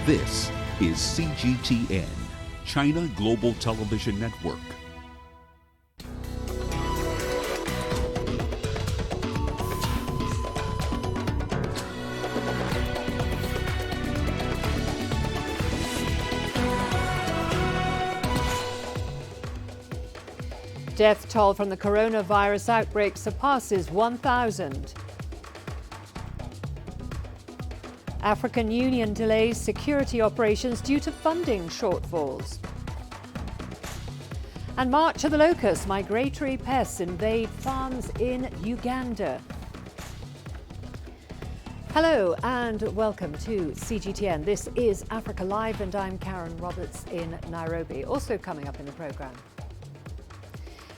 This is CGTN, China Global Television Network. Death toll from the coronavirus outbreak surpasses 1,000. African Union delays security operations due to funding shortfalls. And March of the Locust, migratory pests invade farms in Uganda. Hello and welcome to CGTN. This is Africa Live and I'm Karen Roberts in Nairobi. Also coming up in the programme.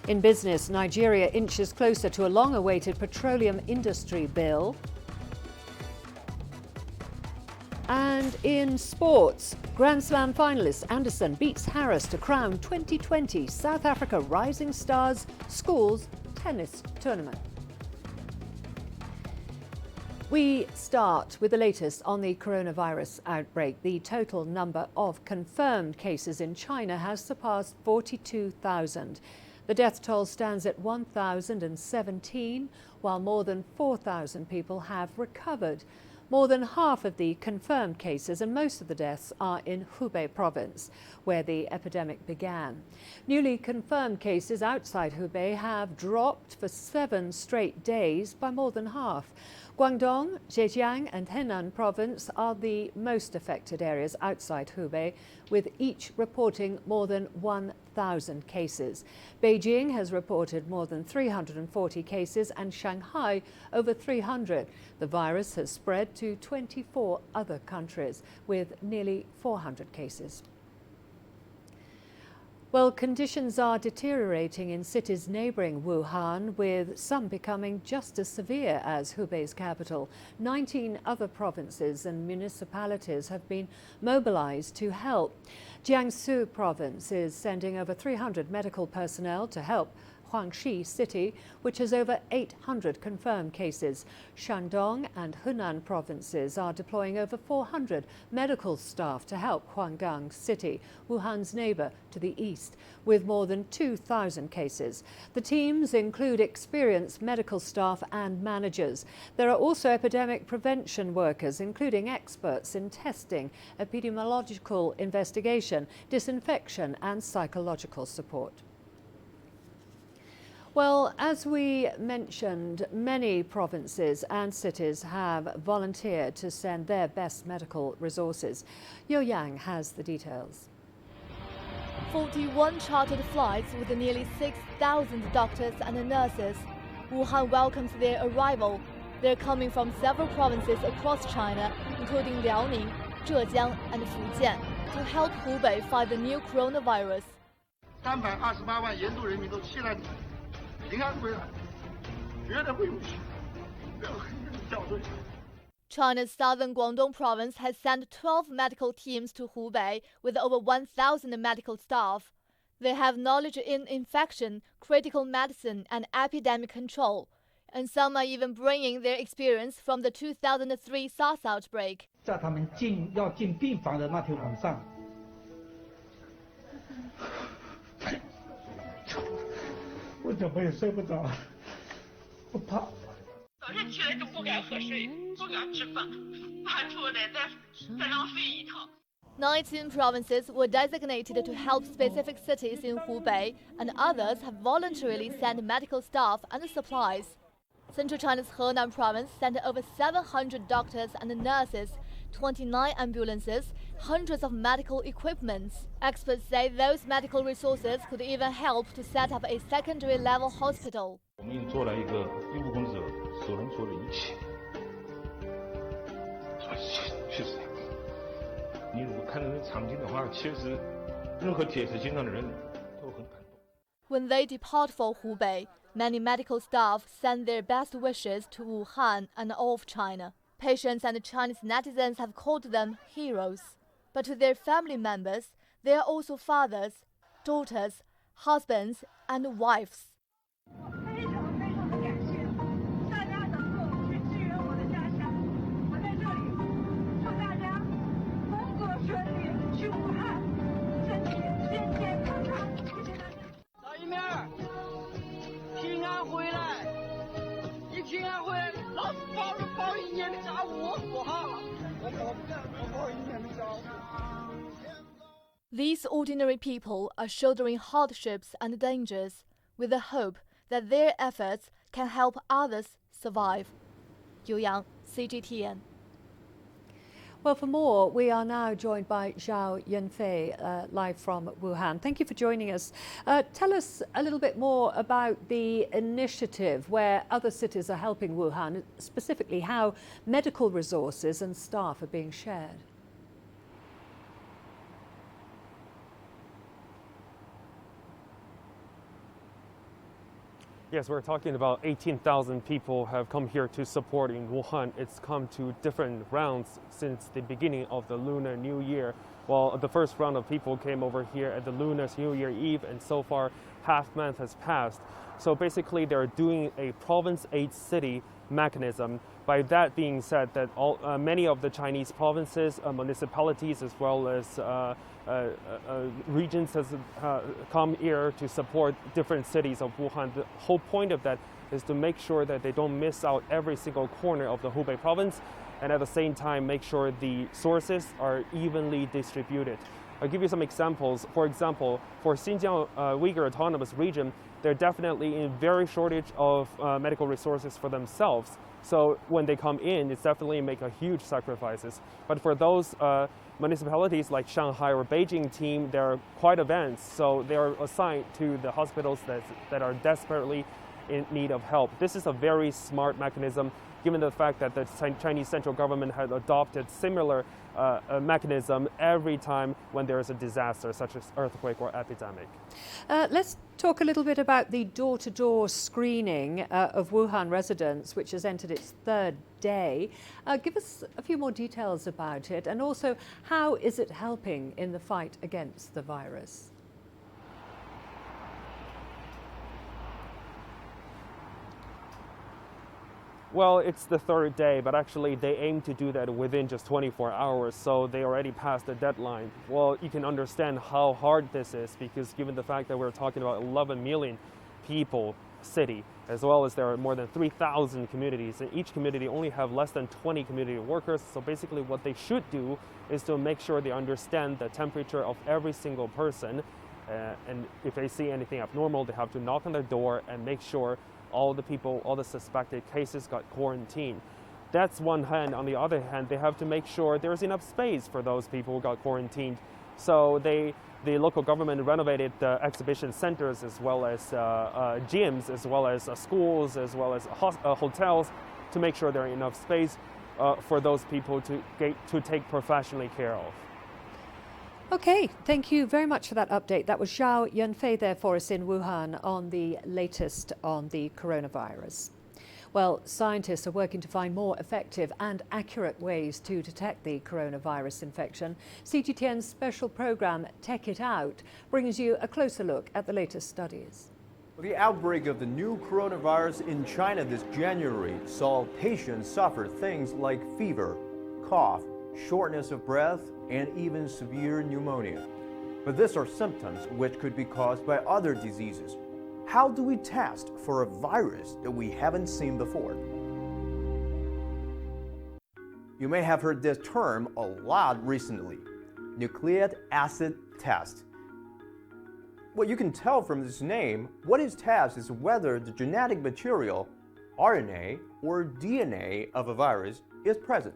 In business, Nigeria inches closer to a long-awaited petroleum industry bill. And in sports, Grand Slam finalist Anderson beats Harris to crown 2020 South Africa Rising Stars Schools Tennis Tournament. We start with the latest on the coronavirus outbreak. The total number of confirmed cases in China has surpassed 42,000. The death toll stands at 1,017, while more than 4,000 people have recovered. More than half of the confirmed cases and most of the deaths are in Hubei province, where the epidemic began. Newly confirmed cases outside Hubei have dropped for 7 straight days by more than half. Guangdong, Zhejiang and Henan province are the most affected areas outside Hubei, with each reporting more than 1,000 cases. Beijing has reported more than 340 cases and Shanghai over 300. The virus has spread to 24 other countries with nearly 400 cases. Well, conditions are deteriorating in cities neighbouring Wuhan, with some becoming just as severe as Hubei's capital. 19 other provinces and municipalities have been mobilised to help. Jiangsu province is sending over 300 medical personnel to help Huangshi City, which has over 800 confirmed cases. Shandong and Hunan provinces are deploying over 400 medical staff to help Huanggang City, Wuhan's neighbour to the east, with more than 2,000 cases. The teams include experienced medical staff and managers. There are also epidemic prevention workers, including experts in testing, epidemiological investigation, disinfection and psychological support. Well, as we mentioned, many provinces and cities have volunteered to send their best medical resources. Yo Yang has the details. 41 chartered flights with nearly 6,000 doctors and nurses. Wuhan welcomes their arrival. They're coming from several provinces across China, including Liaoning, Zhejiang and Fujian, to help Hubei fight the new coronavirus. 328万盐度人民都期待平安归来，绝对会有戏，不要掉队。 China's southern Guangdong province has sent 12 medical teams to Hubei with over 1,000 medical staff. They have knowledge in infection, critical medicine and epidemic control. And some are even bringing their experience from the 2003 SARS outbreak. 在他们要进病房的那天晚上， 我怎么也睡不着，我怕。早上起来就不敢喝水，不敢吃饭，怕出来再浪费一趟。 19 provinces were designated to help specific cities in Hubei, and others have voluntarily sent medical staff and supplies. Central China's Henan province sent over 700 doctors and nurses, 29 ambulances, hundreds of medical equipments. Experts say those medical resources could even help to set up a secondary level hospital. 我们已经做了一个医务工作者所能做的一切。确实，你如果看到那场景的话，其实任何铁齿心肠的人都很感动。 When they depart for Hubei, many medical staff send their best wishes to Wuhan and all of China. Patients and Chinese netizens have called them heroes. But to their family members, they are also fathers, daughters, husbands, and wives. 非常非常的感谢大家能够去支援我的家乡，我在这里祝大家 These ordinary people are shouldering hardships and dangers with the hope that their efforts can help others survive. Yu Yang, CGTN. Well, for more, we are now joined by Zhao Yunfei, live from Wuhan. Thank you for joining us. Tell us a little bit more about the initiative where other cities are helping Wuhan, specifically how medical resources and staff are being shared. Yes, we're talking about 18,000 people have come here to support in Wuhan. It's come to different rounds since the beginning of the Lunar New Year. Well, the first round of people came over here at the Lunar New Year Eve, and so far, half month has passed. So basically, they're doing a province aid city mechanism. By that being said, that many of the Chinese provinces, municipalities, as well as regions has come here to support different cities of Wuhan. The whole point of that is to make sure that they don't miss out every single corner of the Hubei province, and at the same time make sure the sources are evenly distributed. I'll give you some examples. For example, for Xinjiang Uyghur Autonomous Region, they're definitely in very shortage of medical resources for themselves. So when they come in, it's definitely make a huge sacrifices. But for those municipalities like Shanghai or Beijing team, they're quite advanced. So they are assigned to the hospitals that are desperately in need of help. This is a very smart mechanism, given the fact that the Chinese central government had adopted similar mechanism every time when there is a disaster, such as earthquake or epidemic. Let's talk a little bit about the door-to-door screening of Wuhan residents, which has entered its third day. Give us a few more details about it, and also how is it helping in the fight against the virus? Well, it's the third day, but actually they aim to do that within just 24 hours, so they already passed the deadline. Well, you can understand how hard this is, because given the fact that we're talking about 11 million people city, as well as there are more than 3,000 communities, and each community only have less than 20 community workers. So basically what they should do is to make sure they understand the temperature of every single person, and if they see anything abnormal, they have to knock on their door and make sure all the people, all the suspected cases got quarantined. That's one hand. On the other hand, they have to make sure there's enough space for those people who got quarantined. So the local government renovated the exhibition centers, as well as gyms, as well as schools, as well as hotels, to make sure there are enough space for those people to take professionally care of. Okay, thank you very much for that update. That was Zhao Yunfei there for us in Wuhan on the latest on the coronavirus. Well, scientists are working to find more effective and accurate ways to detect the coronavirus infection. CGTN's special program, Tech It Out, brings you a closer look at the latest studies. The outbreak of the new coronavirus in China this January saw patients suffer things like fever, cough, shortness of breath, and even severe pneumonia. But these are symptoms which could be caused by other diseases. How do we test for a virus that we haven't seen before? You may have heard this term a lot recently: nucleic acid test. What you can tell from this name, what it tests is whether the genetic material, RNA or DNA of a virus, is present.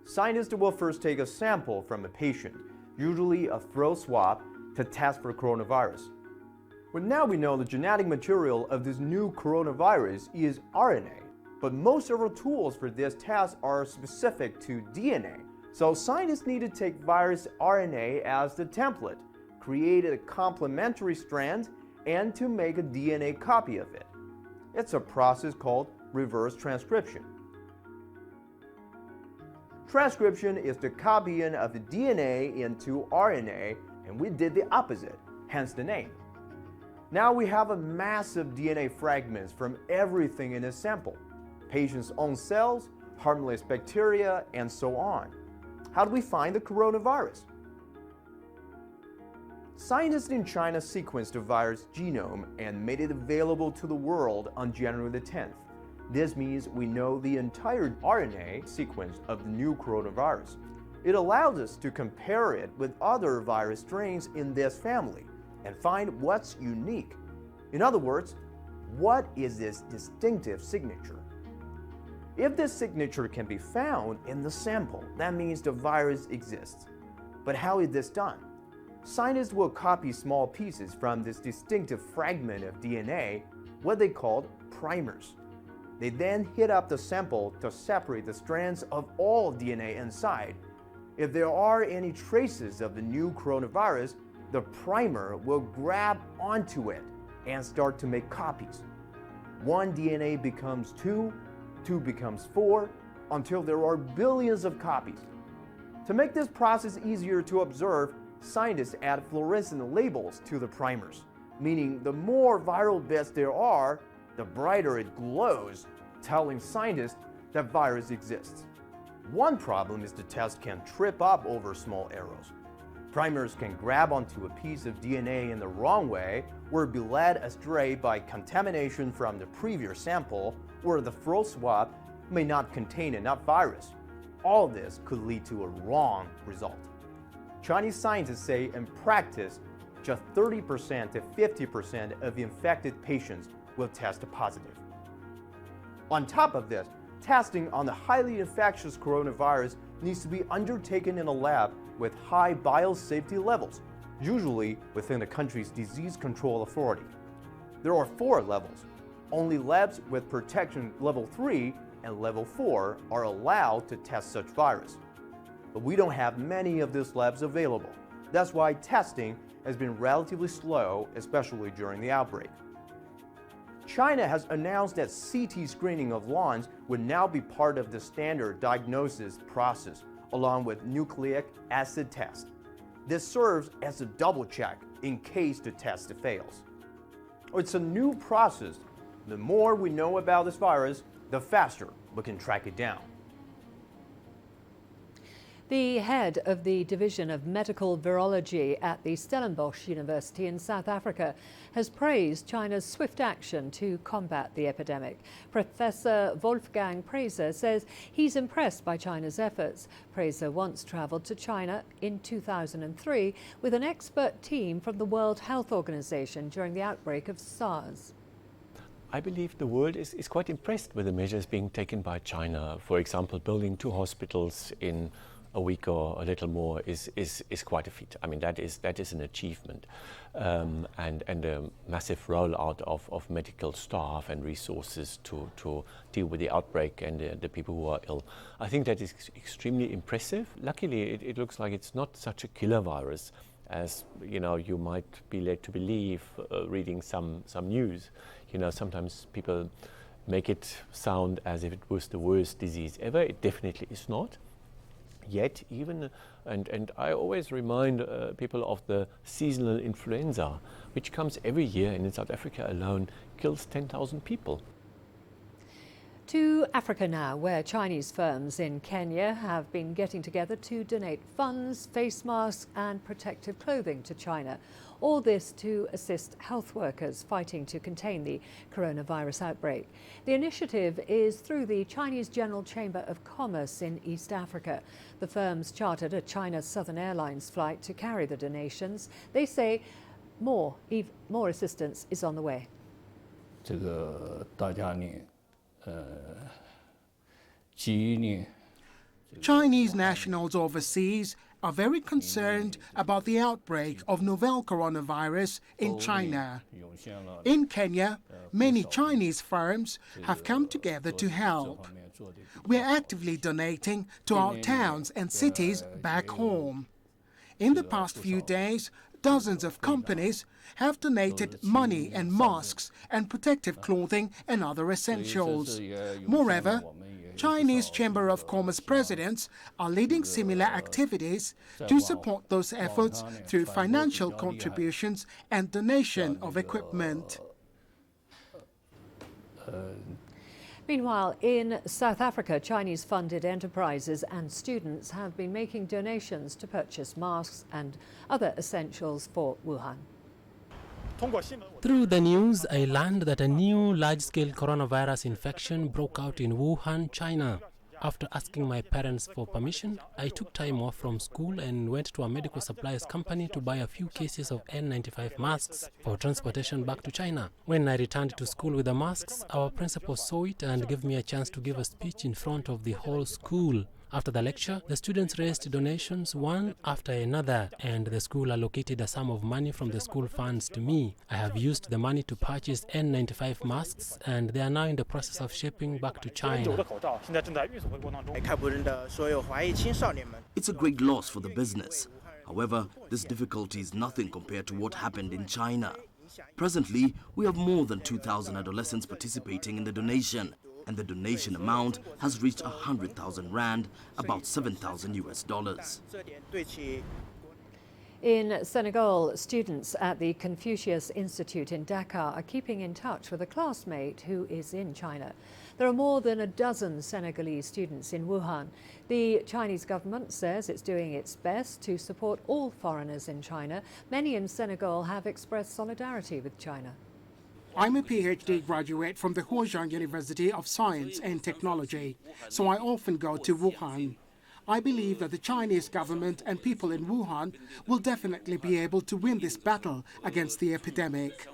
Scientists will first take a sample from a patient, usually a throat swab, to test for coronavirus. Well, now we know the genetic material of this new coronavirus is RNA, but most of our tools for this test are specific to DNA. So scientists need to take virus RNA as the template, create a complementary strand, and to make a DNA copy of it. It's a process called reverse transcription. Transcription is the copying of the DNA into RNA, and we did the opposite, hence the name. Now we have a massive DNA fragments from everything in a sample: patient's own cells, harmless bacteria, and so on. How do we find the coronavirus? Scientists in China sequenced the virus genome and made it available to the world on January the 10th. This means we know the entire RNA sequence of the new coronavirus. It allows us to compare it with other virus strains in this family and find what's unique. In other words, what is this distinctive signature? If this signature can be found in the sample, that means the virus exists. But how is this done? Scientists will copy small pieces from this distinctive fragment of DNA, what they call primers. They then heat up the sample to separate the strands of all DNA inside. If there are any traces of the new coronavirus, the primer will grab onto it and start to make copies. One DNA becomes two, two becomes four, until there are billions of copies. To make this process easier to observe, scientists add fluorescent labels to the primers, meaning the more viral bits there are, the brighter it glows, telling scientists that virus exists. One problem is the test can trip up over small arrows. Primers can grab onto a piece of DNA in the wrong way or be led astray by contamination from the previous sample, or the flow swab may not contain enough virus. All this could lead to a wrong result. Chinese scientists say in practice, just 30% to 50% of infected patients will test positive. On top of this, testing on the highly infectious coronavirus needs to be undertaken in a lab with high biosafety levels, usually within the country's disease control authority. There are 4 levels. Only labs with protection level 3 and level 4 are allowed to test such virus. But we don't have many of these labs available. That's why testing has been relatively slow, especially during the outbreak. China has announced that CT screening of lungs would now be part of the standard diagnosis process, along with nucleic acid test. This serves as a double check in case the test fails. It's a new process. The more we know about this virus, the faster we can track it down. The head of the Division of Medical Virology at the Stellenbosch University in South Africa has praised China's swift action to combat the epidemic. Professor Wolfgang Praiser says he's impressed by China's efforts. Praiser once travelled to China in 2003 with an expert team from the World Health Organization during the outbreak of SARS. I believe the world is quite impressed with the measures being taken by China. For example, building 2 hospitals in a week or a little more is quite a feat. I mean, that is an achievement, and a massive rollout of medical staff and resources to deal with the outbreak and the people who are ill. I think that is extremely impressive. Luckily, it looks like it's not such a killer virus as you might be led to believe reading some news. Sometimes people make it sound as if it was the worst disease ever. It definitely is not. Yet even, and I always remind people of the seasonal influenza, which comes every year and in South Africa alone kills 10,000 people. To Africa now, where Chinese firms in Kenya have been getting together to donate funds, face masks and protective clothing to China. All this to assist health workers fighting to contain the coronavirus outbreak. The initiative is through the Chinese General Chamber of Commerce in East Africa. The firms chartered a China Southern Airlines flight to carry the donations. They say more assistance is on the way. Chinese nationals overseas are very concerned about the outbreak of novel coronavirus in China. In Kenya, many Chinese firms have come together to help. We're actively donating to our towns and cities back home. In the past few days, dozens of companies have donated money and masks and protective clothing and other essentials. Moreover, Chinese Chamber of Commerce presidents are leading similar activities to support those efforts through financial contributions and donation of equipment. Meanwhile, in South Africa, Chinese-funded enterprises and students have been making donations to purchase masks and other essentials for Wuhan. Through the news, I learned that a new large-scale coronavirus infection broke out in Wuhan, China. After asking my parents for permission, I took time off from school and went to a medical supplies company to buy a few cases of N95 masks for transportation back to China. When I returned to school with the masks, our principal saw it and gave me a chance to give a speech in front of the whole school. After the lecture, the students raised donations one after another, and the school allocated a sum of money from the school funds to me. I have used the money to purchase N95 masks, and they are now in the process of shipping back to China. It's a great loss for the business. However, this difficulty is nothing compared to what happened in China. Presently, we have more than 2,000 adolescents participating in the donation, and the donation amount has reached 100,000 rand, about $7,000 US. In Senegal, students at the Confucius Institute in Dakar are keeping in touch with a classmate who is in China. There are more than a dozen Senegalese students in Wuhan. The Chinese government says it's doing its best to support all foreigners in China. Many in Senegal have expressed solidarity with China. I'm a PhD graduate from the Huazhang University of Science and Technology, so I often go to Wuhan. I believe that the Chinese government and people in Wuhan will definitely be able to win this battle against the epidemic.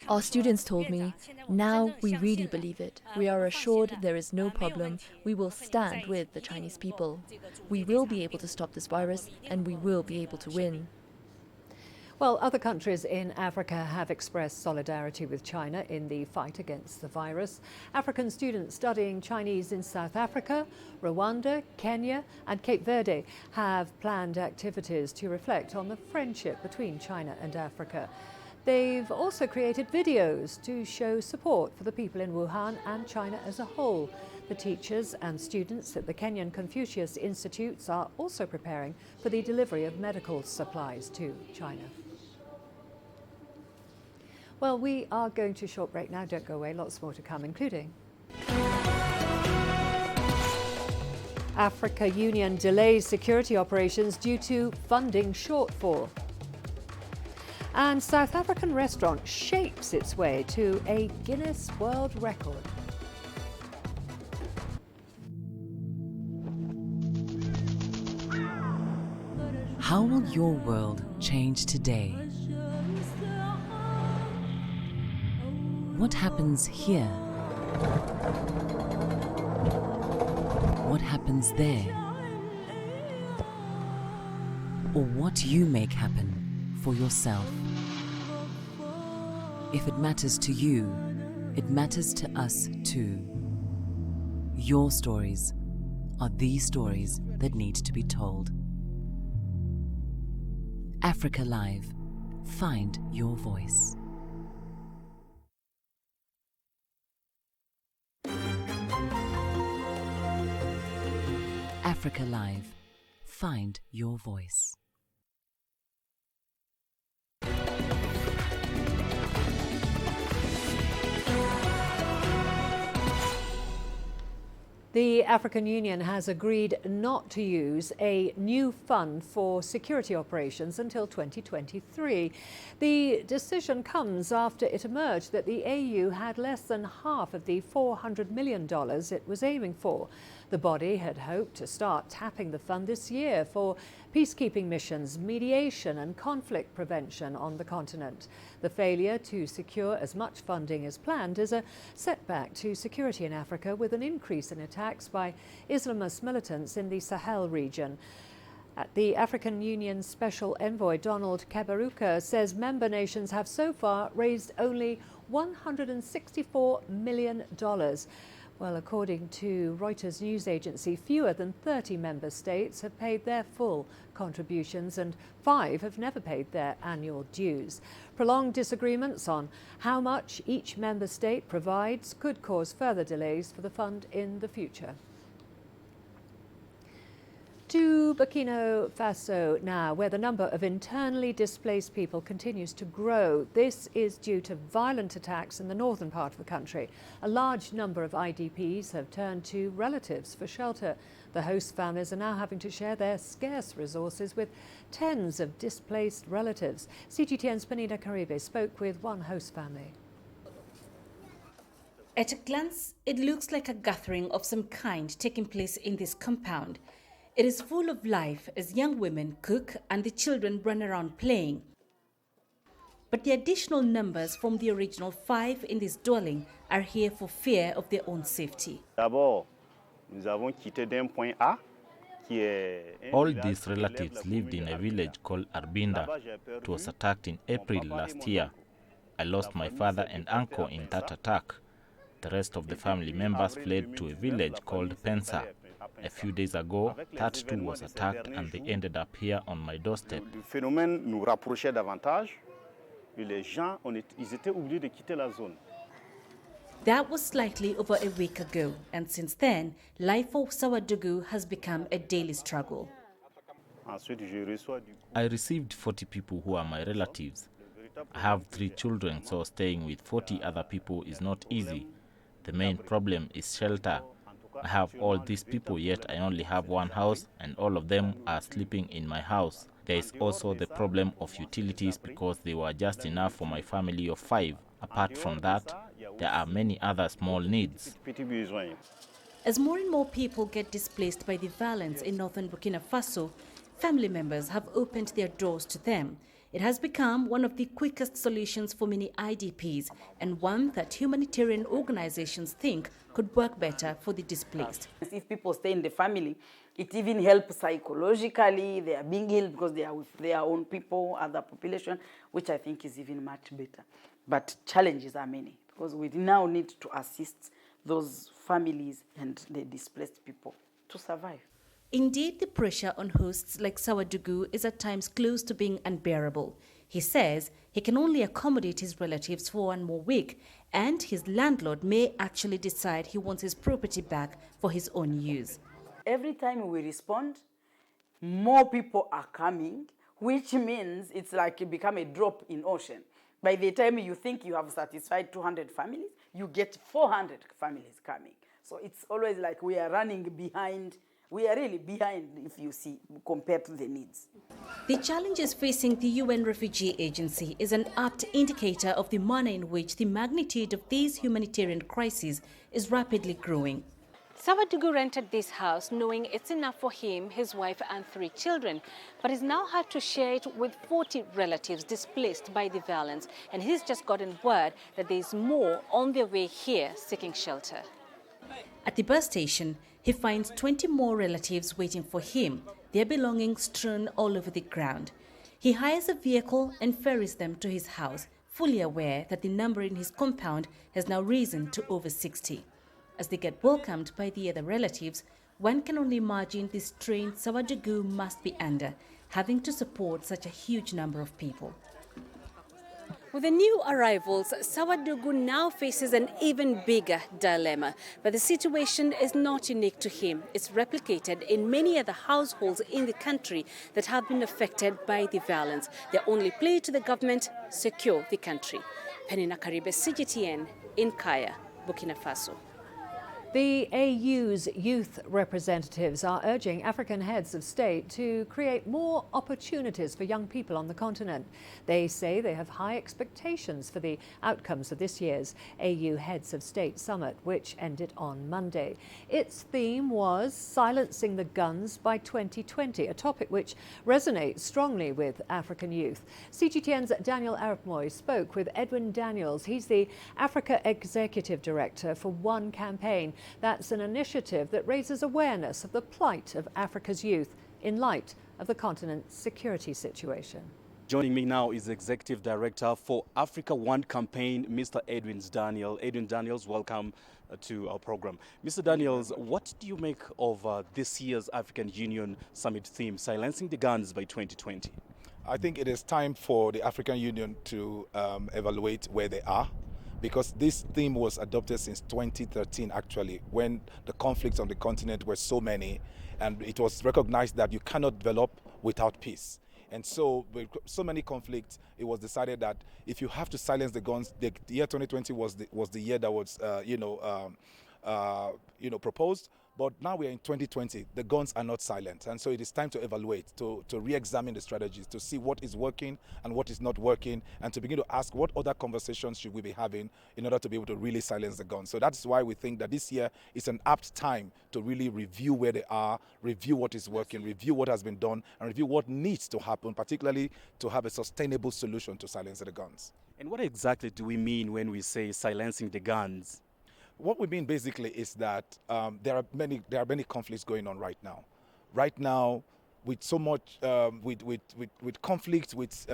Our students told me, now we really believe it. We are assured there is no problem. We will stand with the Chinese people. We will be able to stop this virus, and we will be able to win. Well, other countries in Africa have expressed solidarity with China in the fight against the virus. African students studying Chinese in South Africa, Rwanda, Kenya and Cape Verde have planned activities to reflect on the friendship between China and Africa. They've also created videos to show support for the people in Wuhan and China as a whole. The teachers and students at the Kenyan Confucius Institutes are also preparing for the delivery of medical supplies to China. Well, we are going to a short break now. Don't go away. Lots more to come, including Africa Union delays security operations due to funding shortfall. And South African restaurant shapes its way to a Guinness World Record. How will your world change today? What happens here? What happens there? Or what you make happen for yourself? If it matters to you, it matters to us too. Your stories are the stories that need to be told. Africa Live. Find your voice. Africa Live. Find your voice. The African Union has agreed not to use a new fund for security operations until 2023. The decision comes after it emerged that the AU had less than half of the $400 million it was aiming for. The body had hoped to start tapping the fund this year for peacekeeping missions, mediation and conflict prevention on the continent. The failure to secure as much funding as planned is a setback to security in Africa, with an increase in attacks by Islamist militants in the Sahel region. The African Union Special Envoy Donald Kaberuka says member nations have so far raised only $164 million. Well, according to Reuters news agency, fewer than 30 member states have paid their full contributions and 5 have never paid their annual dues. Prolonged disagreements on how much each member state provides could cause further delays for the fund in the future. To Burkina Faso now, where the number of internally displaced people continues to grow. This is due to violent attacks in the northern part of the country. A large number of IDPs have turned to relatives for shelter. The host families are now having to share their scarce resources with tens of displaced relatives. CGTN's Penina Caribe spoke with one host family. At a glance, it looks like a gathering of some kind taking place in this compound. It is full of life as young women cook and the children run around playing. But the additional numbers from the original 5 in this dwelling are here for fear of their own safety. All these relatives lived in a village called Arbinda. It was attacked in April last year. I lost my father and uncle in that attack. The rest of the family members fled to a village called Pensa. A few days ago, that too was attacked and they ended up here on my doorstep. That was slightly over a week ago, and since then, life for Sawadougou has become a daily struggle. I received 40 people who are my relatives. I have 3 children, so staying with 40 other people is not easy. The main problem is shelter. I have all these people, yet I only have one house, and all of them are sleeping in my house. There is also the problem of utilities because they were just enough for my family of 5. Apart from that, there are many other small needs. As more and more people get displaced by the violence in northern Burkina Faso, family members have opened their doors to them. It has become one of the quickest solutions for many IDPs, and one that humanitarian organizations think could work better for the displaced. If people stay in the family, it even helps psychologically. They are being healed because they are with their own people, other population, which I think is even much better. But challenges are many, because we now need to assist those families and the displaced people to survive. Indeed, the pressure on hosts like Sawadougou is at times close to being unbearable. He says he can only accommodate his relatives for 1 more week, and his landlord may actually decide he wants his property back for his own use. Every time we respond, more people are coming, which means it's like it become a drop in ocean. By the time you think you have satisfied 200 families, you get 400 families coming. So it's always like we are running behind. We are really behind, if you see, compared to the needs. The challenges facing the UN Refugee Agency is an apt indicator of the manner in which the magnitude of these humanitarian crises is rapidly growing. Sawadougou rented this house knowing it's enough for him, his wife and 3 children, but he's now had to share it with 40 relatives displaced by the violence, and he's just gotten word that there's more on their way here seeking shelter. At the bus station, he finds 20 more relatives waiting for him, their belongings strewn all over the ground. He hires a vehicle and ferries them to his house, fully aware that the number in his compound has now risen to over 60. As they get welcomed by the other relatives, one can only imagine the strain Sawadougou must be under, having to support such a huge number of people. With the new arrivals, Sawadougou now faces an even bigger dilemma. But the situation is not unique to him. It's replicated in many other households in the country that have been affected by the violence. Their only plea to the government: secure the country. Penina Caribe, CGTN, in Kaya, Burkina Faso. The AU's youth representatives are urging African heads of state to create more opportunities for young people on the continent. They say they have high expectations for the outcomes of this year's AU Heads of State Summit, which ended on Monday. Its theme was Silencing the Guns by 2020, a topic which resonates strongly with African youth. CGTN's Daniel Arapmoy spoke with Edwin Daniels. He's the Africa Executive Director for One Campaign. That's an initiative that raises awareness of the plight of Africa's youth in light of the continent's security situation. Joining me now is Executive Director for Africa One Campaign, Mr. Edwin Daniels. Edwin Daniels, welcome to our program. Mr. Daniels, what do you make of this year's African Union Summit theme, Silencing the Guns by 2020? I think it is time for the African Union to evaluate where they are, because this theme was adopted since 2013, actually, when the conflicts on the continent were so many, and it was recognized that you cannot develop without peace. And so, with so many conflicts, it was decided that if you have to silence the guns, the year 2020 was the year that was, proposed. But now we are in 2020. The guns are not silent, and so it is time to evaluate, to re-examine the strategies, to see what is working and what is not working, and to begin to ask what other conversations should we be having in order to be able to really silence the guns. So that's why we think that this year is an apt time to really review where they are, review what is working, review what has been done, and review what needs to happen, particularly to have a sustainable solution to silence the guns. And what exactly do we mean when we say silencing the guns? What we mean basically is that there are many conflicts going on right now. Right now, with so much with conflict, with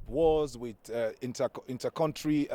wars, with inter-country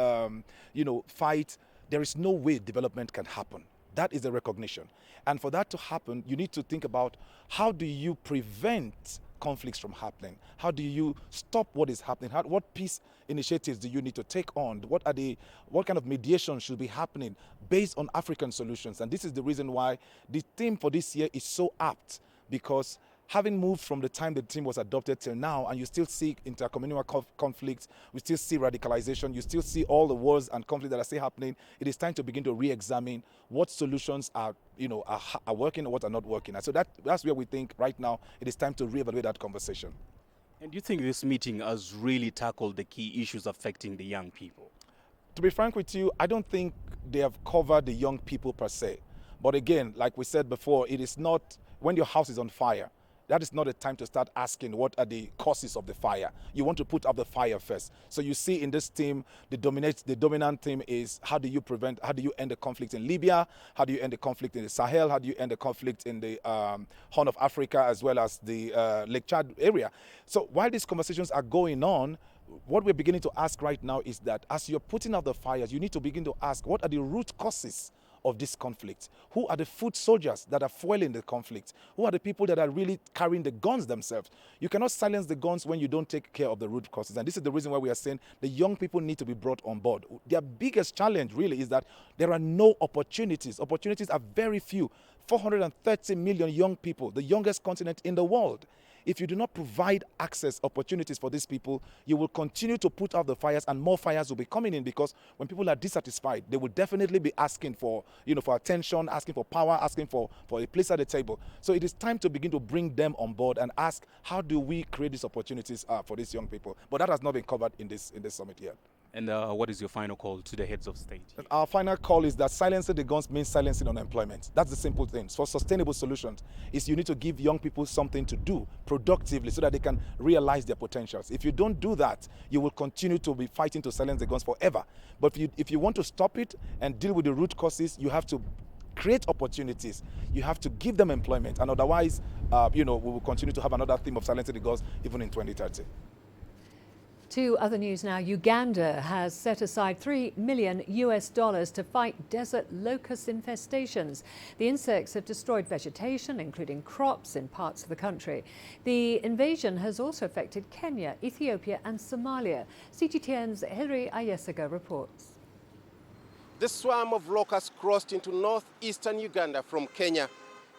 fight, there is no way development can happen. That is the recognition. And for that to happen, you need to think about how do you prevent conflicts from happening? How do you stop what is happening? What peace initiatives do you need to take on? What kind of mediation should be happening based on African solutions? And this is the reason why the theme for this year is so apt, because having moved from the time the theme was adopted till now, and you still see intercommunal conflicts, we still see radicalization, you still see all the wars and conflicts that are still happening, it is time to begin to re-examine what solutions are working and what are not working. And so that's where we think right now it is time to re-evaluate that conversation. And do you think this meeting has really tackled the key issues affecting the young people? To be frank with you, I don't think they have covered the young people per se. But again, like we said before, it is not when your house is on fire. That is not a time to start asking what are the causes of the fire. You want to put out the fire first. So you see in this team, the dominant theme is how do you end the conflict in Libya? How do you end the conflict in the Sahel? How do you end the conflict in the Horn of Africa as well as the Lake Chad area? So while these conversations are going on, what we're beginning to ask right now is that as you're putting out the fires, you need to begin to ask what are the root causes of this conflict? Who are the foot soldiers that are fueling the conflict? Who are the people that are really carrying the guns themselves? You cannot silence the guns when you don't take care of the root causes. And this is the reason why we are saying the young people need to be brought on board. Their biggest challenge really is that there are no opportunities. Opportunities are very few. 430 million young people, the youngest continent in the world. If you do not provide access, opportunities for these people, you will continue to put out the fires, and more fires will be coming in, because when people are dissatisfied, they will definitely be asking for attention, asking for power, asking for a place at the table. So it is time to begin to bring them on board and ask, how do we create these opportunities for these young people? But that has not been covered in this summit yet. And what is your final call to the heads of state? Our final call is that silencing the guns means silencing unemployment. That's the simple thing. For sustainable solutions, is you need to give young people something to do productively so that they can realize their potentials. If you don't do that, you will continue to be fighting to silence the guns forever. But if you want to stop it and deal with the root causes, you have to create opportunities. You have to give them employment. And otherwise, we will continue to have another theme of silencing the guns even in 2030. To other news now. Uganda has set aside $3 million to fight desert locust infestations. The insects have destroyed vegetation, including crops, in parts of the country. The invasion has also affected Kenya, Ethiopia and Somalia. CGTN's Hilary Ayesega reports. The swarm of locusts crossed into northeastern Uganda from Kenya.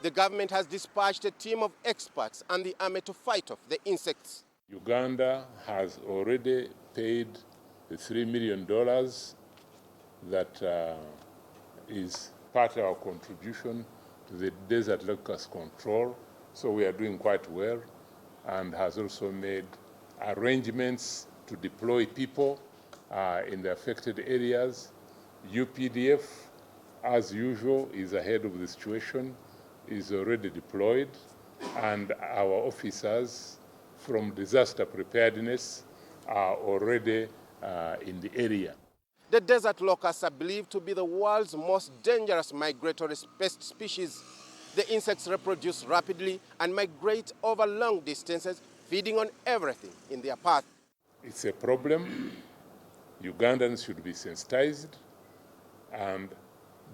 The government has dispatched a team of experts and the army to fight off the insects. Uganda has already paid the $3 million that is part of our contribution to the desert locust control. So we are doing quite well, and has also made arrangements to deploy people in the affected areas. UPDF, as usual, is ahead of the situation, is already deployed, and our officers from disaster preparedness are already in the area. The desert locusts are believed to be the world's most dangerous migratory pest species. The insects reproduce rapidly and migrate over long distances, feeding on everything in their path. It's a problem. Ugandans should be sensitized and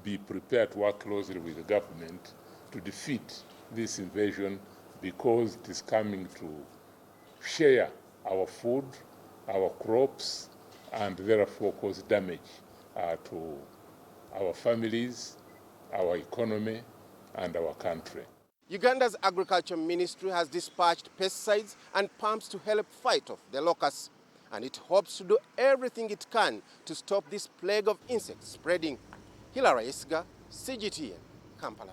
be prepared to work closely with the government to defeat this invasion, because it is coming to share our food, our crops, and therefore cause damage to our families, our economy, and our country. Uganda's Agriculture Ministry has dispatched pesticides and pumps to help fight off the locusts, and it hopes to do everything it can to stop this plague of insects spreading. Hilary Isga, CGTN, Kampala.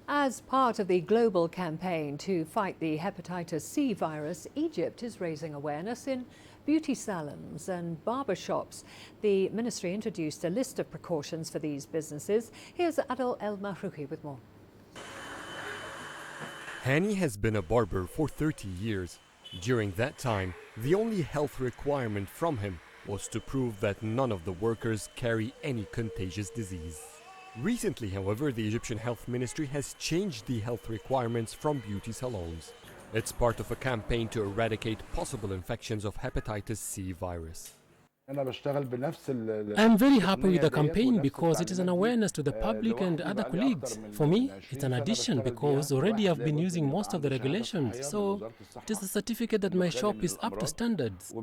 As part of the global campaign to fight the hepatitis C virus, Egypt is raising awareness in beauty salons and barber shops. The ministry introduced a list of precautions for these businesses. Here's Adel El Mahrouhi with more. Hani has been a barber for 30 years. During that time, the only health requirement from him was to prove that none of the workers carry any contagious disease. Recently, however, the Egyptian Health Ministry has changed the health requirements from beauty salons. It's part of a campaign to eradicate possible infections of hepatitis C virus. I'm very happy with the campaign because it is an awareness to the public and other colleagues. For me, it's an addition because already I've been using most of the regulations, so it is a certificate that my shop is up to standards.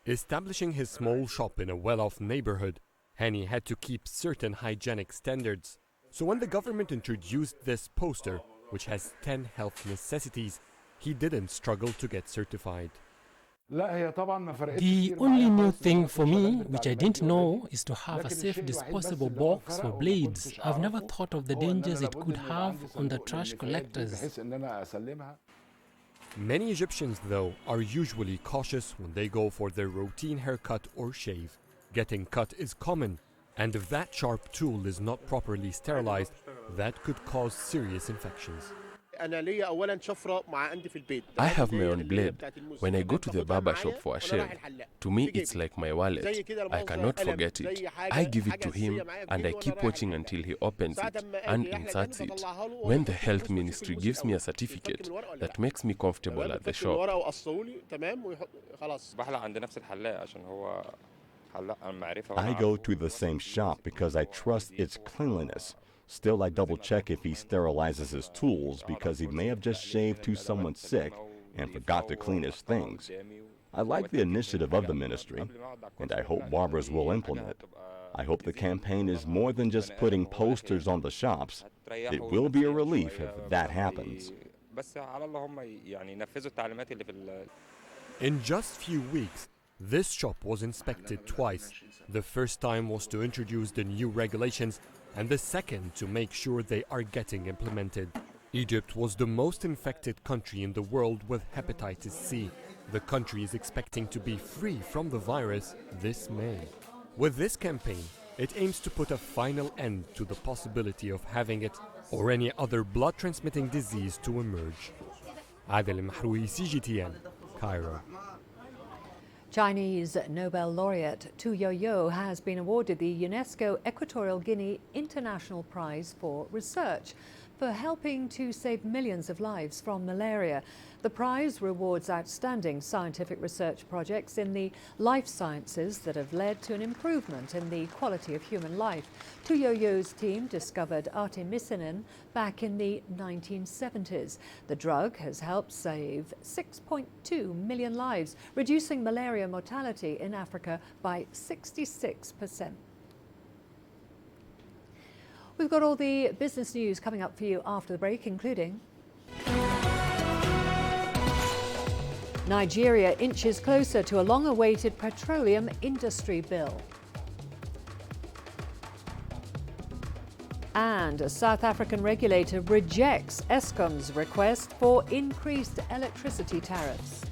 Establishing his small shop in a well-off neighborhood, Hani had to keep certain hygienic standards. So when the government introduced this poster, which has 10 health necessities, he didn't struggle to get certified. The only new thing for me, which I didn't know, is to have a safe disposable box for blades. I've never thought of the dangers it could have on the trash collectors. Many Egyptians, though, are usually cautious when they go for their routine haircut or shave. Getting cut is common, and if that sharp tool is not properly sterilized, that could cause serious infections. I have my own blade. When I go to the barber shop for a shave, to me it's like my wallet. I cannot forget it. I give it to him and I keep watching until he opens it and inserts it. When the health ministry gives me a certificate, that makes me comfortable at the shop. I go to the same shop because I trust its cleanliness. Still, I double-check if he sterilizes his tools because he may have just shaved to someone sick and forgot to clean his things. I like the initiative of the ministry, and I hope barbers will implement it. I hope the campaign is more than just putting posters on the shops. It will be a relief if that happens. In just few weeks, this shop was inspected twice. The first time was to introduce the new regulations, and the second to make sure they are getting implemented. Egypt was the most infected country in the world with hepatitis C. The country is expecting to be free from the virus this May. With this campaign, it aims to put a final end to the possibility of having it or any other blood-transmitting disease to emerge. Adel Mahroui, CGTN, Cairo. Chinese Nobel laureate Tu Youyou has been awarded the UNESCO Equatorial Guinea International Prize for Research for helping to save millions of lives from malaria. The prize rewards outstanding scientific research projects in the life sciences that have led to an improvement in the quality of human life. Tu Youyou's team discovered artemisinin back in the 1970s. The drug has helped save 6.2 million lives, reducing malaria mortality in Africa by 66%. We've got all the business news coming up for you after the break, including Nigeria inches closer to a long-awaited petroleum industry bill. And a South African regulator rejects Eskom's request for increased electricity tariffs.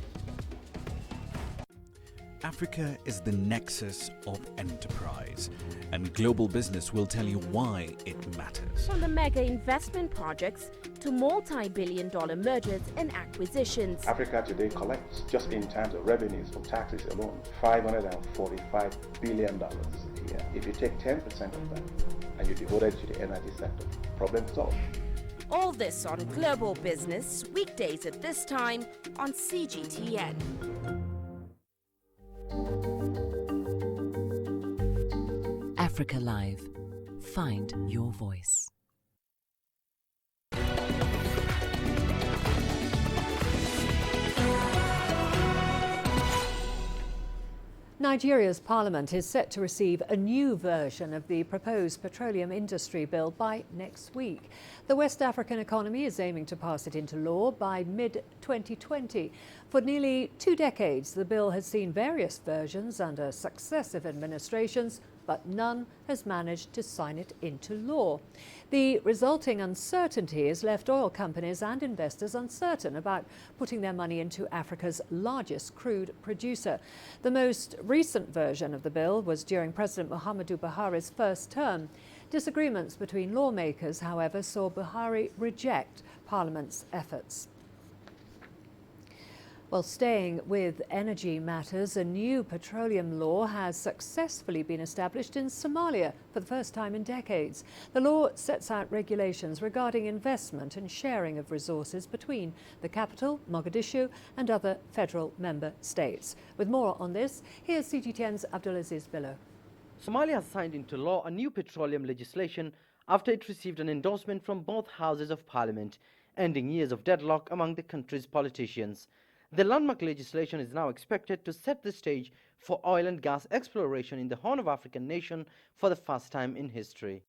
Africa is the nexus of enterprise, and global business will tell you why it matters. From the mega investment projects to multi-billion-dollar mergers and acquisitions. Africa today collects, just in terms of revenues from taxes alone, $545 billion a year. If you take 10% of that and you devote it to the energy sector, problem solved. All this on Global Business, weekdays at this time on CGTN. Africa Live. Find your voice. Nigeria's parliament is set to receive a new version of the proposed petroleum industry bill by next week. The West African economy is aiming to pass it into law by mid-2020. For nearly 2 decades, the bill has seen various versions under successive administrations, but none has managed to sign it into law. The resulting uncertainty has left oil companies and investors uncertain about putting their money into Africa's largest crude producer. The most recent version of the bill was during President Muhammadu Buhari's first term. Disagreements between lawmakers, however, saw Buhari reject Parliament's efforts. Well, staying with energy matters, a new petroleum law has successfully been established in Somalia for the first time in decades. The law sets out regulations regarding investment and sharing of resources between the capital, Mogadishu, and other federal member states. With more on this, here's CGTN's Abdulaziz Bello. Somalia has signed into law a new petroleum legislation after it received an endorsement from both houses of parliament, ending years of deadlock among the country's politicians. The landmark legislation is now expected to set the stage for oil and gas exploration in the Horn of African nation for the first time in history.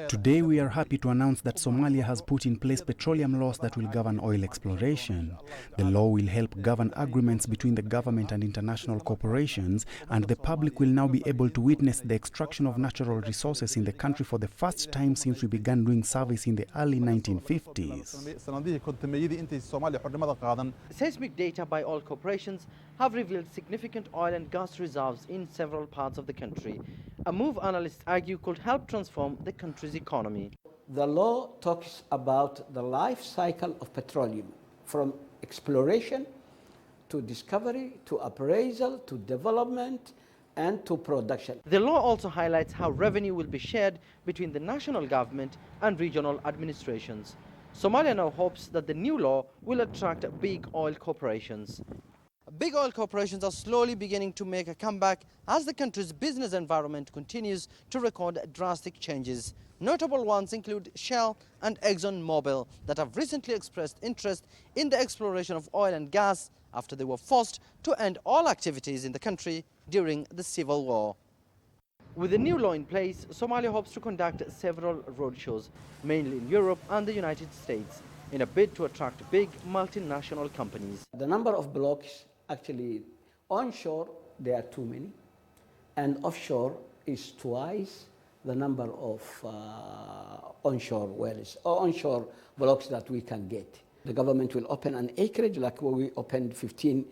Today we are happy to announce that Somalia has put in place petroleum laws that will govern oil exploration. The law will help govern agreements between the government and international corporations, and the public will now be able to witness the extraction of natural resources in the country for the first time since we began doing service in the early 1950s. Seismic data by oil corporations have revealed significant oil and gas reserves in several parts of the country, a move analysts argue could help transform the country's economy. The law talks about the life cycle of petroleum, from exploration to discovery to appraisal to development and to production. The law also highlights how revenue will be shared between the national government and regional administrations. Somalia now hopes that the new law will attract big oil corporations. Big oil corporations are slowly beginning to make a comeback as the country's business environment continues to record drastic changes. Notable ones include Shell and ExxonMobil that have recently expressed interest in the exploration of oil and gas after they were forced to end all activities in the country during the civil war. With the new law in place, Somalia hopes to conduct several roadshows, mainly in Europe and the United States, in a bid to attract big multinational companies. The number of blocks, actually onshore there are too many, and offshore is twice the number of onshore wells or onshore blocks that we can get. The government will open an acreage like we opened 15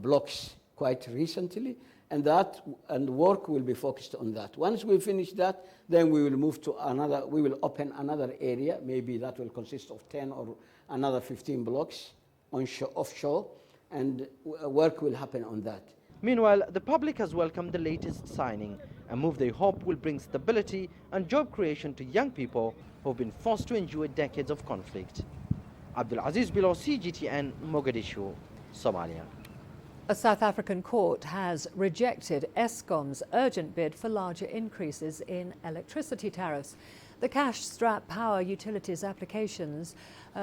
blocks quite recently, and work will be focused on that. Once we finish that, then we will move to another, we will open another area, maybe that will consist of 10 or another 15 blocks onshore, offshore, and work will happen on that. Meanwhile, the public has welcomed the latest signing, a move they hope will bring stability and job creation to young people who have been forced to endure decades of conflict. Abdulaziz Bilo, CGTN, Mogadishu, Somalia. A South African court has rejected Eskom's urgent bid for larger increases in electricity tariffs. The cash-strapped power utilities applications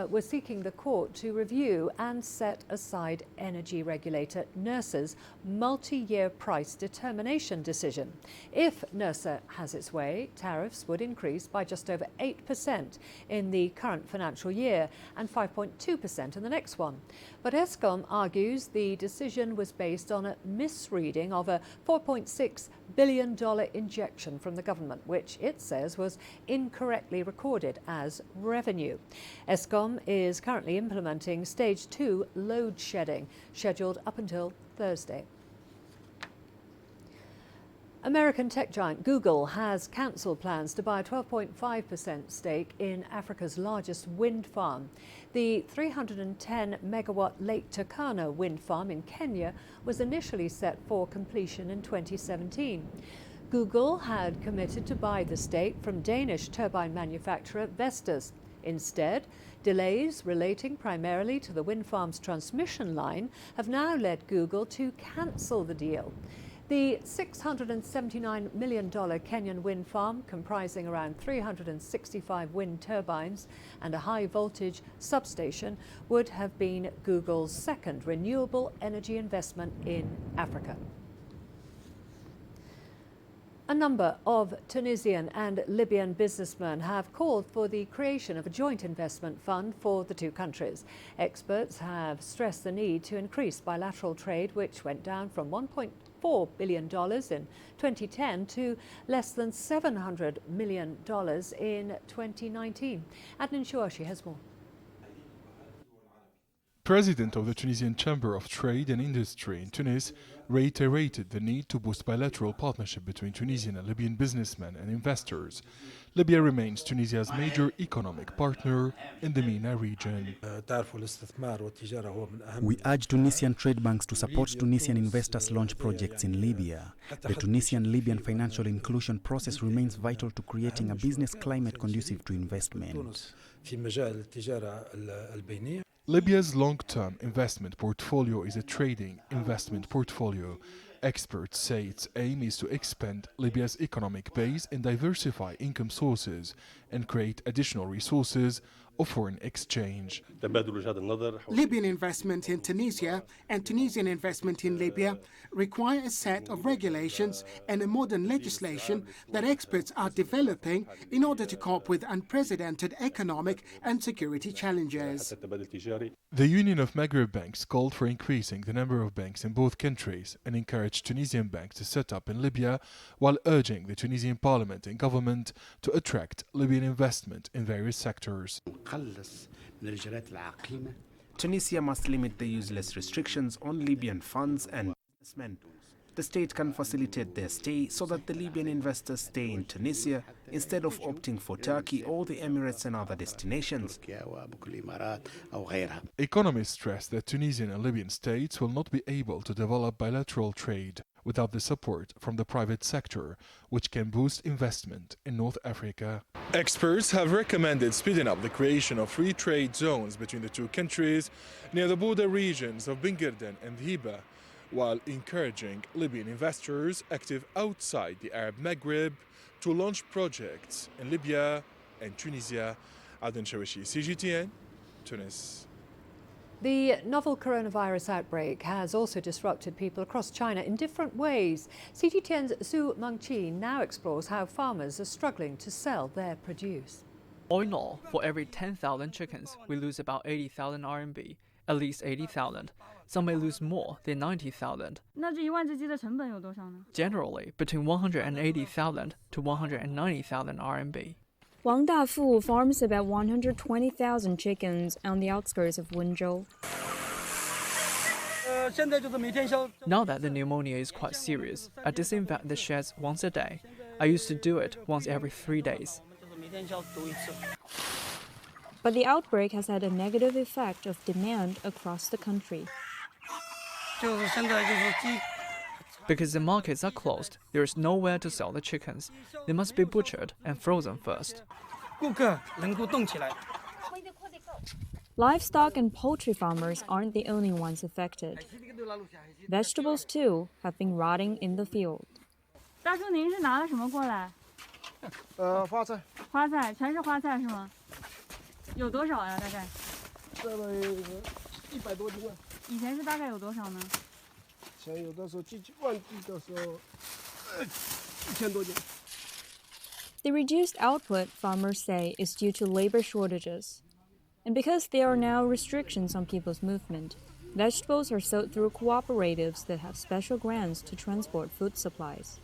were seeking the court to review and set aside energy regulator NERSA's multi-year price determination decision. If NERSA has its way, tariffs would increase by just over 8% in the current financial year and 5.2% in the next one. But Eskom argues the decision was based on a misreading of a $4.6 billion injection from the government, which it says was incorrectly recorded as revenue. Eskom is currently implementing Stage 2 load shedding, scheduled up until Thursday. American tech giant Google has cancelled plans to buy a 12.5% stake in Africa's largest wind farm. The 310-megawatt Lake Turkana wind farm in Kenya was initially set for completion in 2017. Google had committed to buy the stake from Danish turbine manufacturer Vestas. Instead, delays relating primarily to the wind farm's transmission line have now led Google to cancel the deal. The $679 million Kenyan wind farm, comprising around 365 wind turbines and a high-voltage substation, would have been Google's second renewable energy investment in Africa. A number of Tunisian and Libyan businessmen have called for the creation of a joint investment fund for the two countries. Experts have stressed the need to increase bilateral trade, which went down from $1.4 billion in 2010 to less than $700 million in 2019. Adnan Shuashi has more. President of the Tunisian Chamber of Trade and Industry in Tunis reiterated the need to boost bilateral partnership between Tunisian and Libyan businessmen and investors. Libya remains Tunisia's major economic partner in the MENA region. We urge Tunisian trade banks to support Tunisian investors launch projects in Libya. The Tunisian-Libyan financial inclusion process remains vital to creating a business climate conducive to investment. Libya's long-term investment portfolio is a trading investment portfolio. Experts say its aim is to expand Libya's economic base and diversify income sources and create additional resources of foreign exchange. Libyan investment in Tunisia and Tunisian investment in Libya require a set of regulations and a modern legislation that experts are developing in order to cope with unprecedented economic and security challenges. The Union of Maghreb Banks called for increasing the number of banks in both countries and encouraged Tunisian banks to set up in Libya, while urging the Tunisian parliament and government to attract Libyan investment in various sectors. Tunisia must limit the useless restrictions on Libyan funds and businessmen. The state can facilitate their stay so that the Libyan investors stay in Tunisia instead of opting for Turkey or the Emirates and other destinations. Economists stress that Tunisian and Libyan states will not be able to develop bilateral trade without the support from the private sector, which can boost investment in North Africa. Experts have recommended speeding up the creation of free trade zones between the two countries near the border regions of Bingerden and Hiba, while encouraging Libyan investors active outside the Arab Maghreb to launch projects in Libya and Tunisia. Adnan Shawishi, CGTN, Tunis. The novel coronavirus outbreak has also disrupted people across China in different ways. CGTN's Su Mengqi now explores how farmers are struggling to sell their produce. All in all, for every 10,000 chickens, we lose about 80,000 RMB, at least 80,000. Some may lose more than 90,000. Generally, between 180,000 to 190,000 RMB. Wang Dafu farms about 120,000 chickens on the outskirts of Wintershall. Now that the pneumonia is quite serious, I disinfect the sheds once a day. I used to do it once every 3 days. But the outbreak has had a negative effect of demand across the country. Because the markets are closed, there is nowhere to sell the chickens. They must be butchered and frozen first. Livestock and poultry farmers aren't the only ones affected. Vegetables, too, have been rotting in the field. The reduced output, farmers say, is due to labor shortages. And because there are now restrictions on people's movement, vegetables are sold through cooperatives that have special grants to transport food supplies.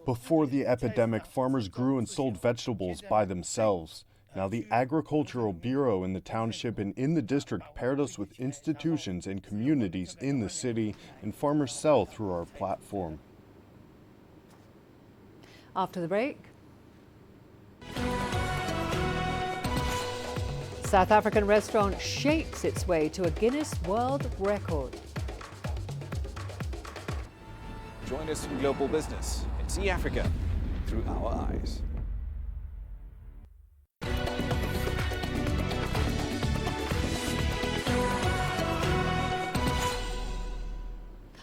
Before the epidemic, farmers grew and sold vegetables by themselves. Now the Agricultural Bureau in the township and in the district paired us with institutions and communities in the city, and farmers sell through our platform. After the break, South African restaurant shapes its way to a Guinness World Record. Join us in Global Business and see Africa through our eyes.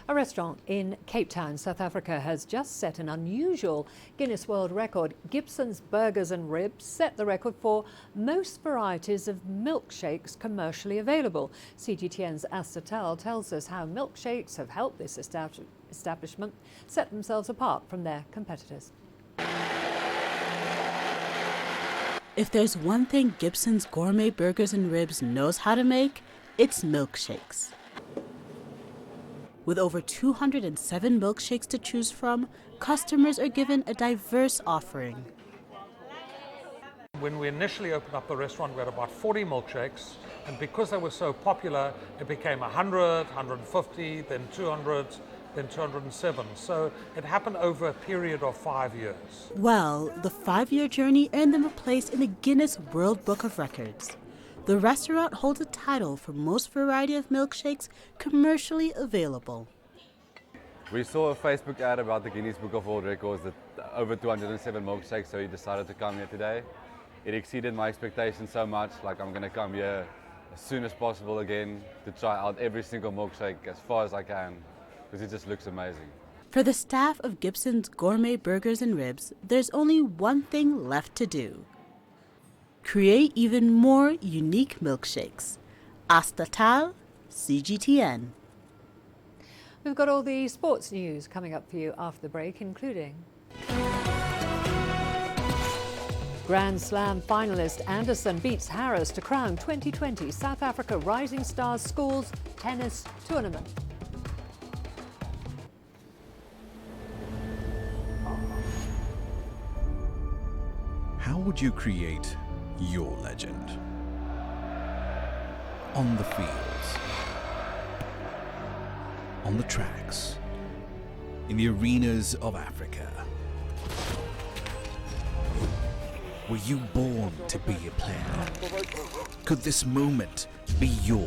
A restaurant in Cape Town, South Africa has just set an unusual Guinness World Record. Gibson's Burgers and Ribs set the record for most varieties of milkshakes commercially available. CGTN's Asta Tal tells us how milkshakes have helped this establishment set themselves apart from their competitors. If there's one thing Gibson's Gourmet Burgers and Ribs knows how to make, it's milkshakes. With over 207 milkshakes to choose from, customers are given a diverse offering. When we initially opened up the restaurant, we had about 40 milkshakes, and because they were so popular, it became 100, 150, then 200, then 207. So it happened over a period of 5 years. Well, the 5-year journey earned them a place in the Guinness World Book of Records. The restaurant holds a title for most variety of milkshakes commercially available. We saw a Facebook ad about the Guinness Book of World Records that over 207 milkshakes, so we decided to come here today. It exceeded my expectations so much, like I'm going to come here as soon as possible again to try out every single milkshake as far as I can, because it just looks amazing. For the staff of Gibson's Gourmet Burgers and Ribs, there's only one thing left to do: create even more unique milkshakes. Asta Tal, CGTN. We've got all the sports news coming up for you after the break, including Grand Slam finalist Anderson beats Harris to crown 2020 South Africa Rising Stars Schools Tennis Tournament. How would you create your legend? On the fields, on the tracks, in the arenas of Africa. Were you born to be a player? Could this moment be yours?